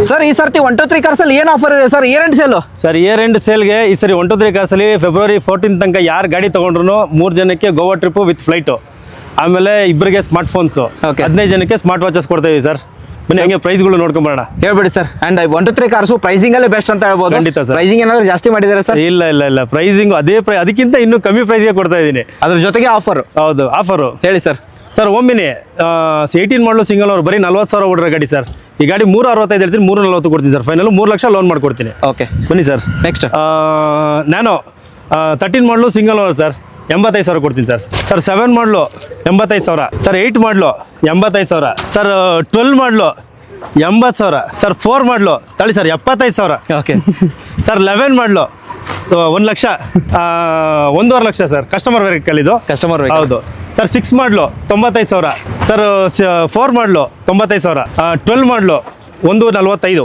Sir ಈ ಸರ್ತಿ 1 to 3 ಕಾರ್ಸಲ್ಲಿ ಏನು ಆಫರ್ ಇದೆ sir? Year end sale sir year end ಸೇಲ್ಗೆ ಈ ಸರಿ 1 to 3 ಕಾರ್ಸಲ್ಲಿ ಫೆಬ್ರವರಿ 14 ತನಕ ಯಾರು ಗಾಡಿ ತೊಗೊಂಡ್ರು 3 ಜನಕ್ಕೆ ಗೋವಾ ಟ್ರಿಪ್ಪು ವಿತ್ ಫ್ಲೈಟು, ಆಮೇಲೆ ಇಬ್ಬರಿಗೆ ಸ್ಮಾರ್ಟ್ ಫೋನ್ಸು, Okay. 15 ಜನಕ್ಕೆ ಸ್ಮಾರ್ಟ್ ವಾಚಸ್ ಕೊಡ್ತಾ ಇದೀವಿ ಸರ್. ಬನ್ನಿ ಹಂಗೆ ಪ್ರೈಸ್ಗಳು ನೋಡ್ಕೊಂಬರೋಣ. ಹೇಳ್ಬಿಡಿ sir. And 1 to 3 cars pricing ಅಲ್ಲೇ ಬೆಸ್ಟ್ ಅಂತ ಹೇಳ್ಬೋದು. ಖಂಡಿತ sir. ಪ್ರೈಸಿಂಗ್ ಏನಾದ್ರು ಜಾಸ್ತಿ ಮಾಡಿದ್ದಾರೆ ಸರ್? ಇಲ್ಲ ಪ್ರೈಸಿಂಗು ಅದೇ ಅದಕ್ಕಿಂತ ಇನ್ನೂ ಕಮ್ಮಿ ಪ್ರೈಸ್ಗೆ ಕೊಡ್ತಾ ಇದ್ದೀನಿ. ಅದ್ರ ಜೊತೆಗೆ ಆಫರ್ ಹೌದು, ಆಫರು ಹೇಳಿ ಸರ್. ಸರ್ ಓಮಿನಿ 18 ಮಾಡಲು ಸಿಂಗಲ್ ಅವ್ರು ಬರೀ 40,000 ಓಡಿರೋ ಗಾಡಿ ಸರ್. ಈ ಗಾಡಿ 365 ಹೇಳ್ತೀನಿ, 340 ಕೊಡ್ತೀನಿ ಸರ್. ಫೈನಲ್ 3 ಲಕ್ಷ ಲೋನ್ ಮಾಡ್ಕೊಡ್ತೀನಿ. ಓಕೆ ಬನ್ನಿ ಸರ್. ನೆಕ್ಸ್ಟ್ ನ್ಯಾನೋ 13 ಮಾಡಲು ಸಿಂಗಲ್ ಓನರ್ ಸರ್, 85,000 ಕೊಡ್ತೀನಿ ಸರ್. ಸರ್ 7 ಮಾಡಲು 85,000 ಸರ್. 8 ಮಾಡಲು 85,000 ಸರ್. 12 ಮಾಡಲು 80,000 ಸರ್. 4 ಮಾಡಲು ತಳಿ ಸರ್ 75,000. ಓಕೆ ಸರ್ 11 ಮಾಡಲು 1 lakh 1.5 lakh sir. Customer vehicle ಇದು. ಕಸ್ಟಮರ್ ಹೌದು ಸರ್. 6 ಮಾಡಲು 95,000 ಸರ್. 4 ಮಾಡಲು 95,000. 12 ಮಾಡಲು 1.45